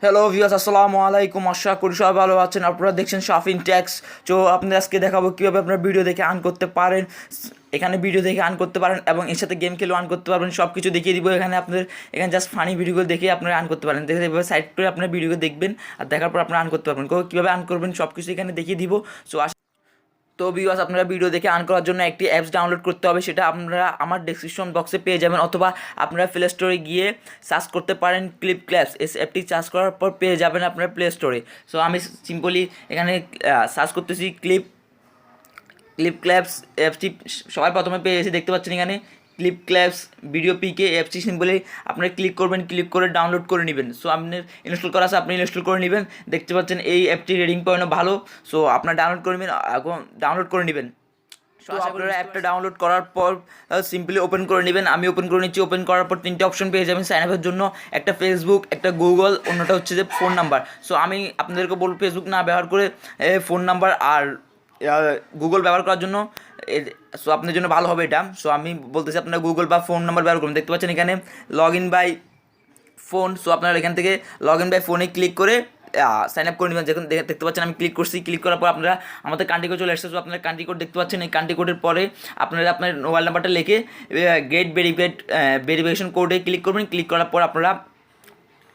Hello viewers, আসসালামু আলাইকুম। আশা করি সবাই ভালো আছেন। আপনারা দেখছেন শাফিন ট্যাক্স। তো আপনাদের আজকে দেখাবো কীভাবে আপনারা ভিডিও দেখে আর্ন করতে পারেন। এখানে ভিডিও দেখে আর্ন করতে পারেন এবং এর সাথে গেম খেলেও আর্ন করতে পারবেন। সব কিছু দেখিয়ে দিব এখানে। আপনাদের এখানে জাস্ট ফানি ভিডিওগুলো দেখে আপনারা আর্ন করতে পারেন। দেখে এভাবে সাইড করে আপনারা ভিডিও দেখবেন আর দেখার পর আপনারা আর্ন করতে পারবেন। কীভাবে আর্ন করবেন সব কিছু এখানে দেখিয়ে দিব। তো ভিউয়ার্স, আপনারা ভিডিও দেখে আর্ন করার জন্য একটি অ্যাপস ডাউনলোড করতে হবে। সেটা আপনারা আমার ডেসক্রিপশন বক্সে পেয়ে যাবেন, অথবা আপনারা প্লে স্টোরে গিয়ে সার্চ করতে পারেন ক্লিপস। এই অ্যাপটি সার্চ করার পর পেয়ে যাবেন আপনারা প্লে স্টোরে। সো আমি সিম্পলি এখানে সার্চ করতেছি ক্লিপস অ্যাপটি। সবার প্রথমে পেয়ে এসে দেখতে পাচ্ছেন এখানে ক্লিপস ভিডিও পিকে অ্যাপটি। সিম্পলি আপনারা ক্লিক করবেন, ক্লিক করে ডাউনলোড করে নেবেন। সো আপনার ইনস্টল করা আছে, আপনি ইনস্টল করে নেবেন। দেখতে পাচ্ছেন এই অ্যাপটি রেটিং পয়েন্টও ভালো। সো আপনারা ডাউনলোড করে নেবেন, ডাউনলোড করে নেবেন। সো আপনারা অ্যাপটা ডাউনলোড করার পর সিম্পলি ওপেন করে নেবেন। আমি ওপেন করে নিচ্ছি। ওপেন করার পর তিনটে অপশন পেয়ে যাবেন সাইন আপের জন্য। একটা ফেসবুক, একটা গুগল, অন্যটা হচ্ছে যে ফোন নাম্বার। সো আমি আপনাদেরকে বলবো ফেসবুক না ব্যবহার করে ফোন নাম্বার আর গুগল ব্যবহার করার জন্য। সো আপনার জন্য ভালো হবে এটা। সো আমি বলতেছি আপনারা গুগল বা ফোন নাম্বার ব্যবহার করুন। দেখতে পাচ্ছেন এখানে log in by phone. So আপনারা এখান থেকে লগ ইন বাই ফোনে ক্লিক করে সাইন আপ করে নেবেন। যখন দেখতে পাচ্ছেন আমি ক্লিক করছি। ক্লিক করার পর আপনারা আমাদের কান্ট্রি কোড চলে আসছে। সো আপনারা কান্ট্রি কোড দেখতে পাচ্ছেন। এই কান্ট্রি কোডের পরে আপনারা আপনার মোবাইল নাম্বারটা লিখে গেট ভেরিফিকেশন কোডে ক্লিক করবেন। ক্লিক করার পর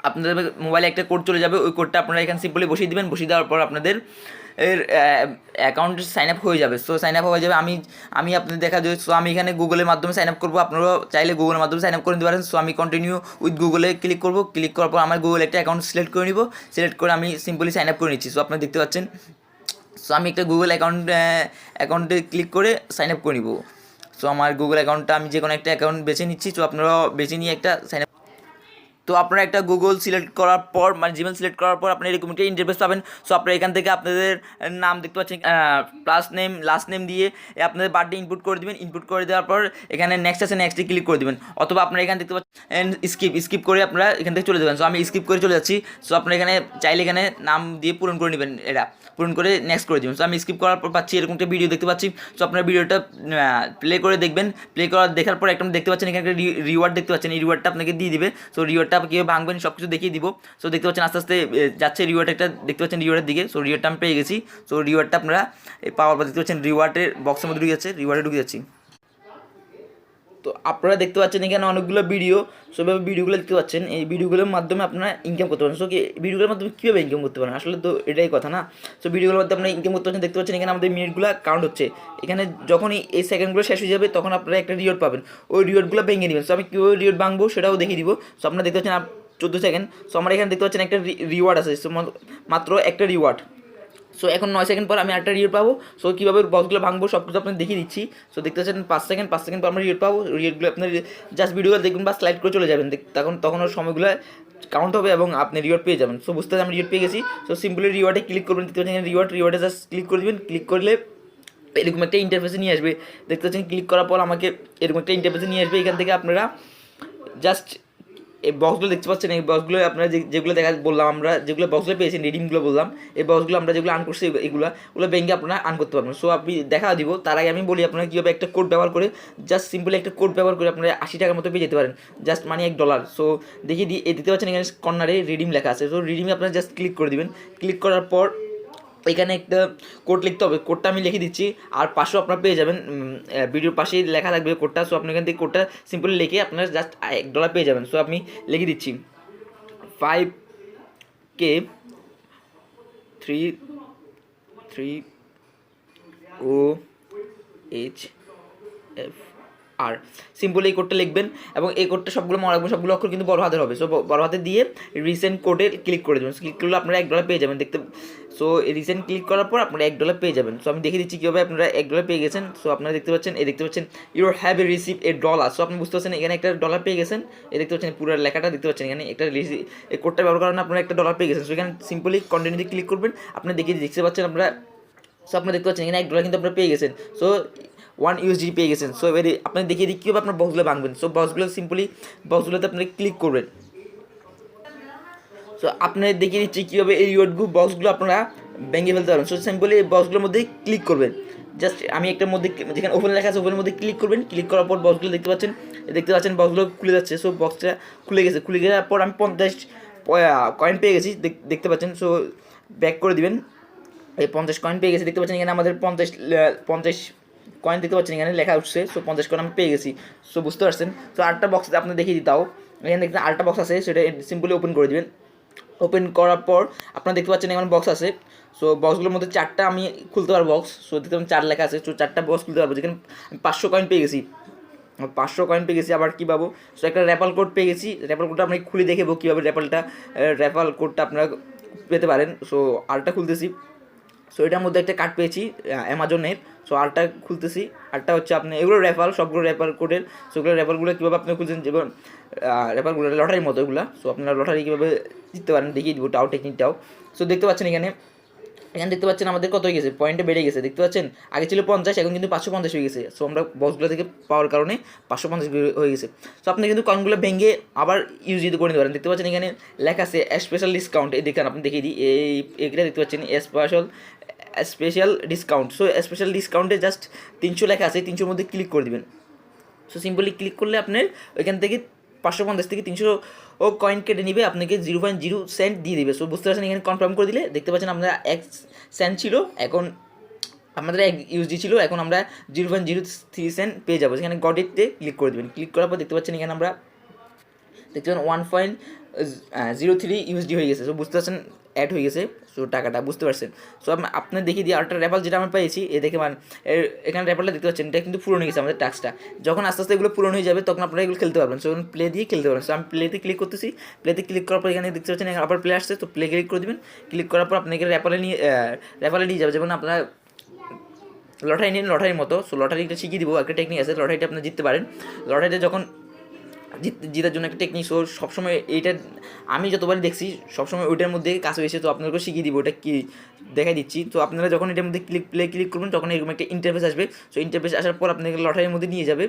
আপনাদের মোবাইলে একটা কোড চলে যাবে। ওই কোডটা আপনারা এখানে সিম্পলি বসিয়ে দেবেন। বসিয়ে দেওয়ার পর আপনাদের অ্যাকাউন্ট সাইন আপ হয়ে যাবে। সো সাইন আপ হয়ে যাবে। আমি আপনাদের দেখা যায়। সো আমি এখানে গুগলের মাধ্যমে সাইন আপ করবো। আপনারাও চাইলে গুগলের মাধ্যমে সাইন আপ করে নিতে পারেন। সো আমি কন্টিনিউ উইথ গুগলে ক্লিক করবো। ক্লিক করার পর আমার গুগল একটা অ্যাকাউন্ট সিলেক্ট করে নিব। সিলেক্ট করে আমি সিম্পলি সাইন আপ করে নিচ্ছি। সো আপনারা দেখতে পাচ্ছেন। সো আমি একটা গুগল অ্যাকাউন্টে ক্লিক করে সাইন আপ করে নিব। সো আমার গুগল অ্যাকাউন্টটা আমি যে কোনো একটা অ্যাকাউন্ট বেছে নিচ্ছি। সো আপনারাও বেছে নিয়ে একটা সাইন আপ। তো আপনারা একটা গুগল সিলেক্ট করার পর, মানে জিমেল সিলেক্ট করার পর আপনারা এরকম একটা ইন্টারফেস পাবেন। সো আপনারা এখান থেকে আপনাদের নাম দেখতে পাচ্ছেন, প্লাস নেম, লাস্ট নেম দিয়ে আপনাদের বার্থডে ইনপুট করে দেবেন। ইনপুট করে দেওয়ার পর এখানে নেক্সট আছে, নেক্সটে ক্লিক করে দেবেন। অথবা আপনারা এখানে দেখতে পাচ্ছেন স্কিপ করে আপনারা এখান থেকে চলে যাবেন। সো আমি স্কিপ করে চলে যাচ্ছি। সো আপনারা এখানে চাইলে এখানে নাম দিয়ে পূরণ করে নেবেন। এটা পূরণ করে নেক্সট করে দেবেন। সো আমি স্কিপ করার পর পাচ্ছি এরকম একটা ভিডিও দেখতে পাচ্ছি। সো আপনারা ভিডিওটা প্লে করে দেখবেন। দেখার পর একটা দেখতে পাচ্ছেন এখানে একটা রিওয়ার্ড দেখতে পাচ্ছেন। এই রিওয়ার্ডটা আপনাকে দিয়ে দিবে। সো রিওয়ার্ডটা কীভাবে ভাঙবেন সব কিছু দেখিয়ে দিব। সো দেখতে পাচ্ছেন আস্তে আস্তে যাচ্ছে রিওয়ার্ড একটা, দেখতে পাচ্ছেন রিওয়ার্ডের দিকে। সো রিওয়ার্ডটা আমি পেয়ে গেছি। সো রিওয়ার্ডটা আপনারা পাওয়ার পর দেখতে পাচ্ছেন রিওয়ার্ডের বক্সের মধ্যে ঢুকে যাচ্ছে, রিওয়ার্ডে ঢুকে যাচ্ছি। তো আপনারা দেখতে পাচ্ছেন এখানে অনেকগুলো ভিডিও। সেভাবে ভিডিওগুলো দেখতে পাচ্ছেন। এই ভিডিওগুলোর মাধ্যমে আপনারা ইনকাম করতে পারেন। সো কি ভিডিওগুলোর মাধ্যমে কীভাবে ইনকাম করতে পারেন, আসলে তো এটাই কথা না। সো ভিডিওগুলোর মাধ্যমে আপনারা ইনকাম করতে পারছেন। দেখতে পাচ্ছেন এখানে আমাদের মিনিটগুলো কাউন্ট হচ্ছে। এখানে যখনই এই সেকেন্ডগুলো শেষ হয়ে যাবে তখন আপনারা একটা রিওয়ার্ড পাবেন। ওই রিওয়ার্ডগুলো ভেঙে নেবেন। সো আমি কীভাবে রিওয়ার্ড ভাঙবো সেটাও দেখিয়ে দিব। সো আপনারা দেখতে পাচ্ছেন 14 সেকেন্ড। সো আমার এখানে দেখতে পাচ্ছেন একটা রিওয়ার্ড আছে। সো মাত্র একটা রিওয়ার্ড। সো এখন 9 সেকেন্ড পর আমি একটা রিওয়ার্ড পাবো। সো কীভাবে বক্সগুলো ভাঙবো সব কিছু আপনার দেখিয়ে দিচ্ছি। সো দেখতে পাচ্ছেন 5 সেকেন্ড পর আমরা রিওয়ার্ড পাবো। রিওয়ার্ডগুলো আপনার জাস্ট ভিডিওগুলো দেখবেন বা স্লাইড করে চলে যাবেন। তখন ওর সময়গুলো কাউন্ট হবে এবং আপনি রিওয়ার্ড পেয়ে যাবেন। সো বুঝতে পারছেন আমি রিওয়ার্ড পেয়ে গেছি। সো সিম্পলি রিওয়ার্ডে ক্লিক করবেন। দেখতে পাচ্ছেন রিওয়ার্ডে জাস্ট ক্লিক করে দেবেন। ক্লিক করলে এরকম একটা ইন্টারফেসে নিয়ে আসবে। দেখতে পাচ্ছেন ক্লিক করার পর আমাকে এরকম একটা ইন্টারফেসে নিয়ে আসবে। এখান থেকে আপনারা জাস্ট এই বক্সগুলো দেখতে পাচ্ছেন। এই বক্সগুলো আপনারা যেগুলো বললাম, আমরা যেগুলো বক্সগুলো পেয়েছেন, রিডিমগুলো বললাম, এই বক্সগুলো আমরা যেগুলো আর্ন করছি ওগুলো ব্যাঙ্কে আপনারা আর্ন করতে পারবেন। সো আমি দেখা দিব। তার আগে আমি বলি আপনারা কীভাবে একটা কোড ব্যবহার করে, জাস্ট সিম্পলি একটা কোড ব্যবহার করে আপনারা 80 টাকার মতো পেয়ে যেতে পারেন। জাস্ট মানে $1। সো দেখিয়ে দিই। দেখতে পাচ্ছেন এখানে কর্নারে রিডিম লেখা আছে। সো রিডিমে আপনারা জাস্ট ক্লিক করে দেবেন। ক্লিক করার পর এখানে একটা কোড লিখতে হবে। কোডটা আমি লিখে দিচ্ছি। আর পাশেও আপনারা পেয়ে যাবেন, ভিডিওর পাশেই লেখা থাকবে কোডটা। সো আপনি এখান থেকে কোডটা সিম্পলি লিখে আপনারা জাস্ট $1 পেয়ে যাবেন। সো আমি লিখে দিচ্ছি 5K3OHF আর সিম্পলি এই কোডটা লিখবেন এবং এই কোডটা সবগুলো মনে রাখবেন। সবগুলো অক্ষর কিন্তু বড় হাতের হবে। সো বড় হাতে দিয়ে রিসেন্ট কোডে ক্লিক করে দেবেন। ক্লিক করলে আপনারা $1 পেয়ে যাবেন। সো রিসেন্ট ক্লিক করার পর আপনারা $1 পেয়ে যাবেন। সো আমি দেখিয়ে দিচ্ছি কীভাবে আপনারা $1 পেয়ে গেছেন। সো আপনারা দেখতে পাচ্ছেন ইউ হ্যাভ রিসিভ $1। সো আপনি বুঝতে পারছেন এখানে একটা $1 পেয়ে গেছেন। দেখতে পাচ্ছেন পুরো লেখাটা দেখতে পাচ্ছেন। এখানে একটা এই কোডটা ব্যবহার করার আপনারা $1 পেয়ে গেছেন। সো এখানে সিম্পলি কন্টিনিউতে ক্লিক করবেন। আপনি দেখতে পাচ্ছেন আপনারা। সো আপনারা দেখতে পাচ্ছেন এখানে $1 কিন্তু আপনারা পেয়ে গেছেন। সো $1 পেয়ে গেছেন। সো এবারে আপনি দেখিয়ে দিই কীভাবে আপনার বক্সগুলো ভাঙবেন। সো বক্সগুলোতে আপনারা ক্লিক করবেন। সো আপনাদের দেখিয়ে দিচ্ছি কীভাবে এই বক্সগুলো আপনারা ভেঙে ফেলতে পারবেন। সো সিম্পলি এই বক্সগুলোর মধ্যে ক্লিক করবেন। জাস্ট আমি একটার মধ্যে যেখানে ওপেন লেখা আছে ওপেনের মধ্যে ক্লিক করবেন। ক্লিক করার পর বক্সগুলো দেখতে পাচ্ছেন বক্সগুলো খুলে যাচ্ছে। সো বক্সটা খুলে গেছে। খুলে যাওয়ার পর আমি কয়েন পেয়ে গেছি, দেখতে পাচ্ছেন। সো ব্যাক করে দিবেন, এই 50 কয়েন পেয়ে গেছি, দেখতে পাচ্ছেন এখানে আমাদের 50 কয়েন দেখতে পাচ্ছেন এখানে লেখা উঠছে। সো 50 কয়েন আমি পেয়ে গেছি। সো বুঝতে পারছেন। তো আরেকটা বক্স আপনি দেখিয়ে দিতাও, এখানে দেখতে আরেকটা বক্স আছে, সেটা সিম্পলি ওপেন করে দিবেন। ওপেন করার পর আপনারা দেখতে পাচ্ছেন এখানে বক্স আছে। সো বক্সগুলোর মধ্যে 4টা আমি খুলতে পারবো বক্স। সো দেখতে পাচ্ছেন 4 লেখা আছে। সো 4টা বক্স খুলতে পারবো, যেখানে আমি 500 কয়েন পেয়ে গেছি। 500 কয়েন পেয়ে গেছি। আবার কী পাবো? সো একটা র্যাপাল কোড পেয়ে গেছি। র্যাপাল কোডটা আপনি খুলে দেখেবো কীভাবে র্যাপাল কোডটা আপনারা পেতে পারেন। সো আরটা খুলতেছি। সো এটার মধ্যে একটা কার্ড পেয়েছি অ্যামাজনের। সো আরটা খুলতেছি। আরটা হচ্ছে আপনি এগুলো র্যাপাল, সবগুলো র্যাপাল কোডের। সো ওগুলো র্যাপালগুলো কীভাবে আপনি খুলছেন, যেমন র্যাপালগুলো লটারির মতো এগুলো। সো আপনারা লটারি কীভাবে জিততে পারেন দেখিয়ে দিব, টাও টেকনিকটাও। সো দেখতে পাচ্ছেন এখানে দেখতে পাচ্ছেন আমাদের কত হয়ে গেছে, পয়েন্টে বেড়ে গেছে। দেখতে পাচ্ছেন আগে ছিল 50, এখন কিন্তু 550 হয়ে গেছে। সো আমরা বক্সগুলো থেকে পাওয়ার কারণে 550 হয়ে গেছে। সো আপনি কিন্তু কয়েনগুলো ভেঙে আবার ইউজ করে নিতে পারেন। দেখতে পাচ্ছেন এখানে লেখা আছে স্পেশাল ডিসকাউন্ট। এই দেখেন, আপনি দেখিয়ে দিই, এইটা দেখতে পাচ্ছেন স্পেশাল ডিসকাউন্ট। সো স্পেশাল ডিসকাউন্টে জাস্ট 300 লেখা আছে, 300-র মধ্যে ক্লিক করে দিবেন। সো সিম্পলি ক্লিক করলে আপনার ওইখান থেকে 550 থেকে 300 কয়েন কেটে নিবে, আপনাকে 0.0 সেন্ট দিয়ে দেবে। সো বুঝতে পারছেন, এখানে কনফার্ম করে দিলে দেখতে পাচ্ছেন আমরা 1 সেন্ট ছিল, এখন আমাদের 1 ইউএসডি ছিল, এখন আমরা 0.03 সেন্ট পেয়ে যাবো। সেখানে গট ইটে ক্লিক করে দেবেন। ক্লিক করার পর দেখতে পাচ্ছেন এখানে আমরা দেখতে পাচ্ছেন 1.03 ইউএসডি হয়ে গেছে। সো বুঝতে পারছেন অ্যাড হয়ে গেছে সো টাকাটা, বুঝতে পারছেন। সো আপনি দেখিয়ে দিই আরেকটা র্যাপাল যেটা আমরা পেয়েছি। দেখে এখানে র্যাপালটা দেখতে পাচ্ছেন, এটা কিন্তু পূরণ হয়ে গেছে আমাদের টাস্কটা। যখন আস্তে আস্তে এগুলো পূরণ হয়ে যাবে তখন আপনারা এগুলো খেলতে পারবেন। সো প্লে দিয়ে খেলতে পারবেন। সো আমি প্লেতে ক্লিক করতেছি। প্লেতে ক্লিক করার পর এখানে দেখতে পাচ্ছেন আবার প্লে আসছে। তো প্লে ক্লিক করে দেবেন। ক্লিক করার পর আপনাকে র্যাপালে নিয়ে যাবে, যেমন আপনারা লটারি নিন, লটারির মতো। সো লটারিটা শিখিয়ে দিব, একটা টেকনিক আছে, লটারিটা আপনি জিততে পারেন। লটারিটা যখন জেতার জন্য একটা টেকনিক। সো সবসময় এইটা আমি যতবারই দেখছি সবসময় ওইটার মধ্যে কাজ হয়েছে। তো আপনাদেরকে শিখিয়ে দিব ওটা কি দেখাই দিচ্ছি। তো আপনারা যখন এটার মধ্যে ক্লিক করবেন তখন এরকম একটা ইন্টারফেস আসবে। সো ইন্টারফেস আসার পর আপনাকে লটারির মধ্যে নিয়ে যাবে।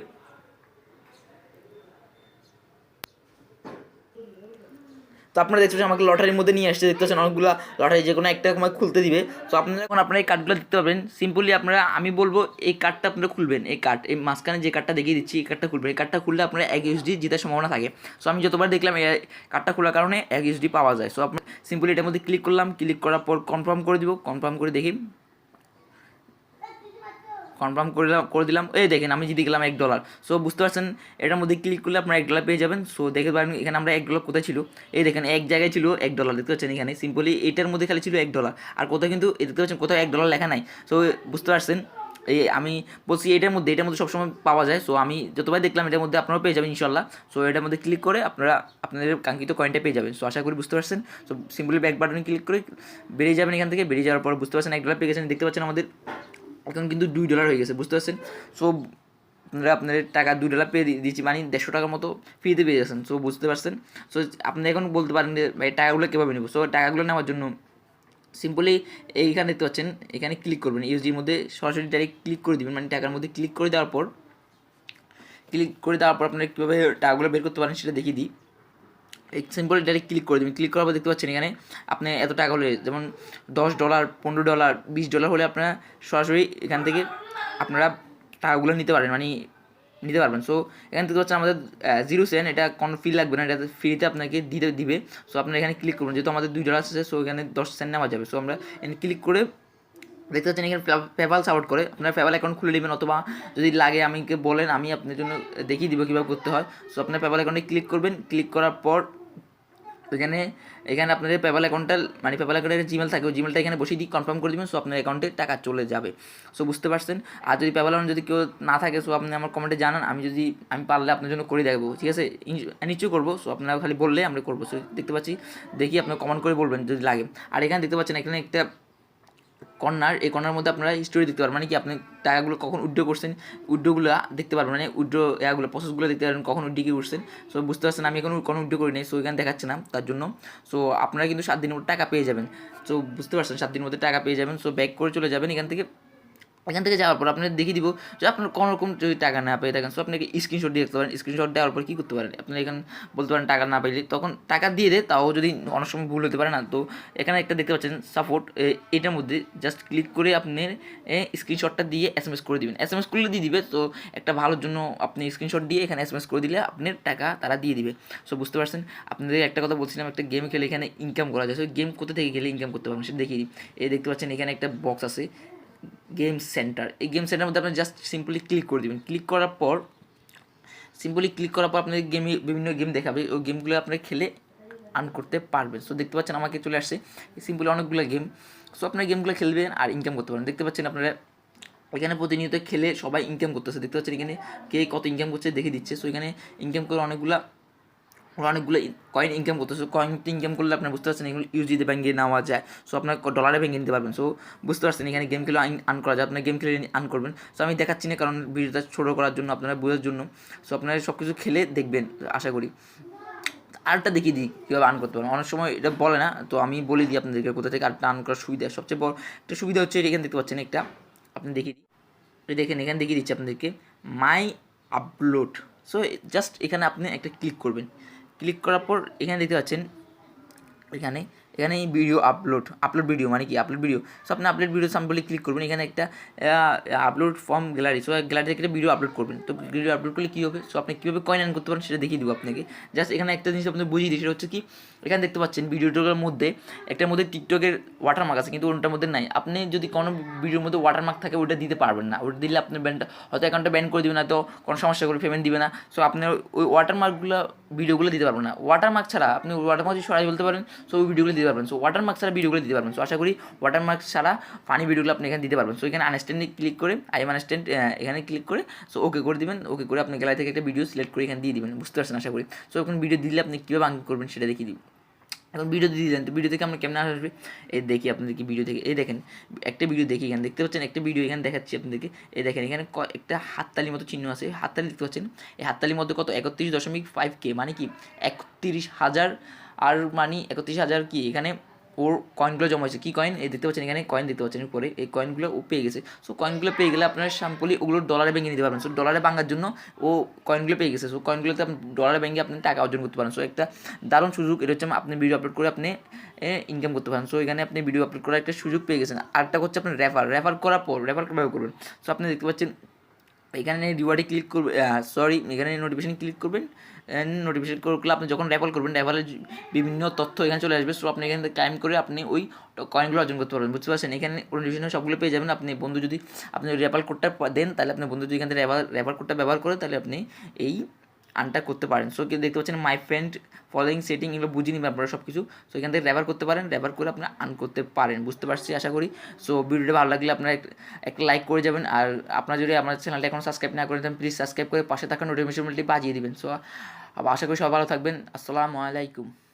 তো আপনারা দেখতে পাচ্ছেন আমাকে লটারির মধ্যে নিয়ে আসছে। দেখতে পাচ্ছেন অনেকগুলো লটারি, যে কোনো একটা সময় খুলতে দিবে। তো আপনারা এখন আপনারা এই কার্ডগুলো দেখতে পাবেন। সিম্পলি আপনারা, আমি বলবো এই কার্ডটা আপনারা খুলবেন। এই মাঝখানে যে কার্ডটা দেখিয়ে দিচ্ছি, এই কার্ডটা খুলবেন। এই কার্ডটা খুললে আপনারা 1 ইউএসডি জেতার সম্ভাবনা থাকে। সো আমি যতবার দেখলাম এই কার্ডটা খোলার কারণে 1 ইউএসডি পাওয়া যায়। সো আপনার সিম্পলি এটার মধ্যে ক্লিক করলাম। ক্লিক করার পর কনফার্ম করে দিব। কনফার্ম করে দেখি, কনফার্ম করে দিলাম। এই দেখেন আমি জিতে গেলাম $1। সো বুঝতে পারছেন এটার মধ্যে ক্লিক করলে আপনারা $1 পেয়ে যাবেন। সো দেখতে পারেন এখানে আমরা $1 কোথায় ছিল, এই দেখেন এক জায়গায় ছিল $1। দেখতে পাচ্ছেন এখানে সিম্পলি এটার মধ্যে খালি ছিল $1, আর কোথাও কিন্তু দেখতে পাচ্ছেন কোথাও $1 লেখা নাই। সো বুঝতে পারছেন, এই আমি বলছি এটার মধ্যে সবসময় পাওয়া যায়। সো আমি যতবার দেখলাম এটার মধ্যে আপনারাও পেয়ে যাবেন ইনশাল্লাহ। সো এটার মধ্যে ক্লিক করে আপনারা আপনাদের কাঙ্ক্ষিত কয়েনটা পেয়ে যাবেন। সো আশা করি বুঝতে পারছেন। সো সিম্পলি ব্যাক বাটনে ক্লিক করে বেরিয়ে যাবেন এখান থেকে। বেরিয়ে যাওয়ার পর বুঝতে পারছেন $1 পেয়ে গেছেন। দেখতে পাচ্ছেন আমাদের এখন কিন্তু $2 হয়ে গেছে, বুঝতে পারছেন। সো আপনাদের টাকা $2 পেয়ে দিচ্ছি, মানে 150 টাকার মতো ফ্রিতে পেয়ে যাচ্ছেন। সো বুঝতে পারছেন। সো আপনি এখন বলতে পারেন যে ভাই টাকাগুলো কীভাবে নেব। সো টাকাগুলো নেওয়ার জন্য সিম্পলি এইখানে দেখতে পাচ্ছেন, এখানে ক্লিক করবেন, ইউএসডির মধ্যে সরাসরি ডাইরেক্ট ক্লিক করে দেবেন, মানে টাকার মধ্যে ক্লিক করে দেওয়ার পর আপনারা কীভাবে টাকাগুলো বের করতে পারেন সেটা দেখিয়ে দিই। এই সিম্পলি ডাইরেক্ট ক্লিক করে দেবেন। ক্লিক করার পর দেখতে পাচ্ছেন এখানে আপনি এত টাকা হলে, যেমন $10, $15, $20 হলে আপনারা সরাসরি এখান থেকে আপনারা টাকাগুলো নিতে পারেন, মানে নিতে পারবেন। সো এখানে দেখতে পাচ্ছেন আমাদের 0 সেন্ট, এটা কোনো ফি লাগবে না, এটা ফ্রিতে আপনাকে দিবে। সো আপনারা এখানে ক্লিক করবেন, যেহেতু আমাদের $2 আছে। সো এখানে 10 সেন্ট নেওয়া যাবে। সো আমরা এখানে ক্লিক করে দেখতে পাচ্ছেন এখানে পেপ্যাল সাপোর্ট করে, আপনারা পেপ্যাল অ্যাকাউন্ট খুলে নেবেন, অথবা যদি লাগে আমাকে বলেন, আমি আপনার জন্য দেখিয়ে দিব কীভাবে করতে হয়। সো আপনার পেপ্যাল অ্যাকাউন্টে ক্লিক করবেন। ক্লিক করার পর এখানে আপনাদের পেপ্যাল অ্যাকাউন্টটা, মানে পেপ্যাল অ্যাকাউন্টের জিমেল থাকে, ওই জিমেলটা এখানে বসিয়ে দিয়ে কনফার্ম করে দেবেন। সো আপনার অ্যাকাউন্টে টাকা চলে যাবে। সো বুঝতে পারছেন। আর যদি পেপ্যাল অ্যাকাউন্ট যদি কেউ না থাকে, সো আপনি আমার কমেন্টে জানান, আমি পারলে আপনার জন্য করে দেখবো, ঠিক আছে, নিশ্চয়ই করবো। সো আপনারা খালি বললে আমরা করবো। সো দেখতে পাচ্ছি, দেখি আপনার কমেন্ট করে বলবেন যদি লাগে। আর এখানে দেখতে পাচ্ছেন এখানে একটা কর্নার, এই কর্নার মধ্যে আপনারা হিস্টোরি দেখতে পারবেন, মানে কি আপনি টাকাগুলো কখন উইথড্র করছেন, উইথড্রগুলো দেখতে পারবেন, মানে উইথড্র প্রসেসগুলো দেখতে পারবেন, কখন উইথড্র উঠছেন। সো বুঝতে পারছেন আমি এখন কোনো উইথড্র করি নাই। সো এখানে দেখাচ্ছে না তার জন্য। সো আপনারা কিন্তু 7 দিনের মধ্যে টাকা পেয়ে যাবেন। সো বুঝতে পারছেন 7 দিনের মধ্যে টাকা পেয়ে যাবেন। সো ব্যাক করে চলে যাবেন এখান থেকে। এখান থেকে যাওয়ার পর আপনার দেখিয়ে দিব যে আপনার কোনো রকম যদি টাকা না পেয়ে থাকেন, সো আপনাকে স্ক্রিনশট দিয়ে রাখতে পারেন। স্ক্রিনশট দেওয়ার পর কী করতে পারেন, আপনার এখানে বলতে পারেন টাকা না পাইলে, তখন টাকা দিয়ে দেয়, তাও যদি অনেক সময় ভুল হতে পারে না। তো এখানে একটা দেখতে পাচ্ছেন সাপোর্ট, এটার মধ্যে জাস্ট ক্লিক করে আপনার স্ক্রিনশটটা দিয়ে SMS করে দিবেন। SMS করলে দিয়ে দিবে। তো একটা ভালোর জন্য আপনি স্ক্রিনশট দিয়ে এখানে SMS করে দিলে আপনার টাকা তারা দিয়ে দিবে। সো বুঝতে পারছেন। আপনাদের একটা কথা বলছিলাম, একটা গেম খেলে এখানে ইনকাম করা যায়। সো গেম কোথা থেকে খেলে ইনকাম করতে পারবেন সেটা দেখিয়ে দিই। এই দেখতে পাচ্ছেন এখানে একটা বক্স আছে, গেম সেন্টার। এই গেম সেন্টারের মধ্যে আপনি জাস্ট সিম্পলি ক্লিক করে দেবেন। ক্লিক করার পর আপনাদের গেমে বিভিন্ন গেম দেখাবে, ওই গেমগুলো আপনি খেলে আর্ন করতে পারবেন। সো দেখতে পাচ্ছেন আমাকে চলে আসছে সিম্পলি অনেকগুলো গেম। সো আপনার গেমগুলো খেলবেন আর ইনকাম করতে পারেন। দেখতে পাচ্ছেন আপনারা এখানে প্রতিনিয়ত খেলে সবাই ইনকাম করতেছে। দেখতে পাচ্ছেন এখানে কে কত ইনকাম করছে দেখে দিচ্ছে। সো এখানে ইনকাম করে অনেকগুলো কয়েন ইনকাম করতেছে। কয়েন ইনকাম করলে আপনার বুঝতে পারছেন এগুলো ইউজিতে ব্যাঙ্কে নেওয়া যায়। সো আপনার ডলারে ব্যাঙ্কে নিতে পারবেন। সো বুঝতে পারছেন এখানে গেম খেলে আর্ন করা যায়। আপনার গেম খেলে আর্ন করবেন। সো আমি দেখাচ্ছি না, কারণ ভিডিওটা ছোটো করার জন্য, আপনারা বোঝার জন্য। সো আপনারা সব কিছু খেলে দেখবেন আশা করি। আরেকটা দেখিয়ে দিই কীভাবে আর্ন করতে পারেন। অনেক সময় এটা বলে না, তো আমি বলে দিই আপনাদেরকে কোথা থেকে আরেকটা আর্ন করার সুবিধা। সবচেয়ে বড় একটা সুবিধা হচ্ছে এখানে দেখতে পাচ্ছেন একটা, আপনি দেখিয়ে দিই, দেখেন এখানে দেখিয়ে দিচ্ছি আপনাদেরকে মাই আপলোড। সো জাস্ট এখানে আপনি একটা ক্লিক করবেন। ক্লিক করার পর এখানে দেখতে পাচ্ছেন এখানে এখানে ভিডিও আপলোড ভিডিও মানে কি আপলোড ভিডিও। সো আপনি আপলোড ভিডিও সাম্পলি ক্লিক করবেন। এখানে একটা upload from gallery. So gallery থেকে একটা ভিডিও আপলোড করবেন। তো ভিডিও আপলোড করলে কী হবে, সো আপনি কীভাবে কয়েন আর্ন করতে পারেন সেটা দেখিয়ে দেবো আপনাকে। জাস্ট এখানে একটা জিনিস আপনাকে বুঝিয়ে দিই, সেটা হচ্ছে কি, এখানে দেখতে পাচ্ছেন ভিডিওটার মধ্যে একটার মধ্যে টিকটকের ওয়াটারমার্ক আছে, কিন্তু ওটার মধ্যে নাই। আপনি যদি কোনো ভিডিওর মধ্যে ওয়াটারমার্ক থাকে ওটা দিতে পারবেন না। ওটা দিলে আপনার ব্যান্ডটা হয়তো অ্যাকাউন্টটা ব্যান করে দেবে না, তো কোনো সমস্যা করে পেমেন্ট দিবে না। সো আপনার ওই ওয়াটারমার্কগুলো ভিডিওগুলো দিতে পারবেন না। ওয়াটারমার্ক ছাড়া আপনি ওয়াটারমার্ক সরাই বলতে পারেন, সো ওই ভিডিওগুলো দিতে পারবেন। সো ওয়াটারমার্ক ছাড়া ভিডিওগুলো দিতে পারবেন। সো আশা করি ওয়াটারমার্ক ছাড়া ফানি ভিডিওগুলো আপনি এখানে দিতে পারবেন। সো এখানে আনস্ট্যান্ডে ক্লিক করে আনস্ট্যান্ড এখানে ক্লিক করে সো ওকে করে দিবেন। ওকে করে আপনি গ্যালারি থেকে একটা ভিডিও সিলেক্ট করে এখানে দিয়ে দিবেন। বুঝতে পারছেন আশা করি। সো এখন ভিডিও দিলে আপনি কীভাবে আর্ন করবেন সেটা দেখিয়ে দিই। এখন ভিডিও দিয়ে দিলেন, তো ভিডিও থেকে আমরা কেমন আসবে এই দেখি আপনাদেরকে। ভিডিও থেকে এই দেখেন একটা ভিডিও দেখি, এখানে দেখতে পাচ্ছেন একটা ভিডিও এখানে দেখাচ্ছি আপনাদেরকে। এই দেখেন এখানে একটা হাততালির মতো চিহ্ন আছে, হাততালি দেখতে পাচ্ছেন। এই হাততালির মধ্যে কত 31.5K মানে কি 31,000, আর মানে 31,000 কি এখানে ওর কয়েনগুলো জমা হয়েছে। কী কয়েন এই দেখতে পাচ্ছেন, এখানে কয়েন দেখতে পাচ্ছেন উপরে, এই কয়েনগুলো ও পেয়ে গেছে। সো কয়েনগুলো পেয়ে গেলে আপনার সাম্পলি ওগুলো ডলারে ব্যাঙ্কে নিতে পারবেন। সো ডলারে ভাঙার জন্য ও কয়েনগুলো পেয়ে গেছে। সো কয়েনগুলোতে আপনি ডলারে ব্যাঙ্কে আপনি টাকা অর্জন করতে পারেন। সো একটা দারুণ সুযোগ। এটা হচ্ছে আপনি ভিডিও আপলোড করে আপনি ইনকাম করতে পারেন। সো এখানে আপনি ভিডিও আপলোড করার একটা সুযোগ পেয়ে গেছেন। আরেকটা হচ্ছে আপনি রেফার করার পর রেফার কীভাবে করবেন। সো আপনি দেখতে পাচ্ছেন এখানে রিওয়ার্ডে ক্লিক করবে, এখানে নোটিফিকেশন ক্লিক করবেন। নোটিফিকেশন করলে আপনি যখন রেফার করবেন, রেফারের বিভিন্ন তথ্য এখানে চলে আসবে। সো আপনি এখান থেকে ক্লাইম করে আপনি ওই কয়েনগুলো অর্জন করতে পারবেন। বুঝতে পারছেন, এখানে নোটিফিকেশন সবগুলো পেয়ে যাবেন। আপনি বন্ধু যদি আপনি রেফার কোডটা দেন, তাহলে আপনার বন্ধু যদি এখান থেকে রেফার কোডটা ব্যবহার করে, তাহলে আপনি এই আর্নটা করতে পারেন। সো কি দেখতে পাচ্ছেন মাই ফ্রেন্ড ফলোয়িং সেটিং, এগুলো বুঝে নেবেন আপনারা সব কিছু। সো এখান থেকে রেফার করতে পারেন, রেফার করে আপনারা আর্ন করতে পারেন। বুঝতে পারছি আশা করি। সো ভিডিওটা ভালো লাগলে আপনারা একটা লাইক করে যাবেন। আর আপনারা যদি আমার চ্যানেলটা এখন সাবস্ক্রাইব না করে দেন, প্লিজ সাবস্ক্রাইব করে পাশে থাকা নোটিফিকেশনটি বাজিয়ে দিবেন। সো আশা করি সবাই ভালো থাকবেন। আসসালামু আলাইকুম।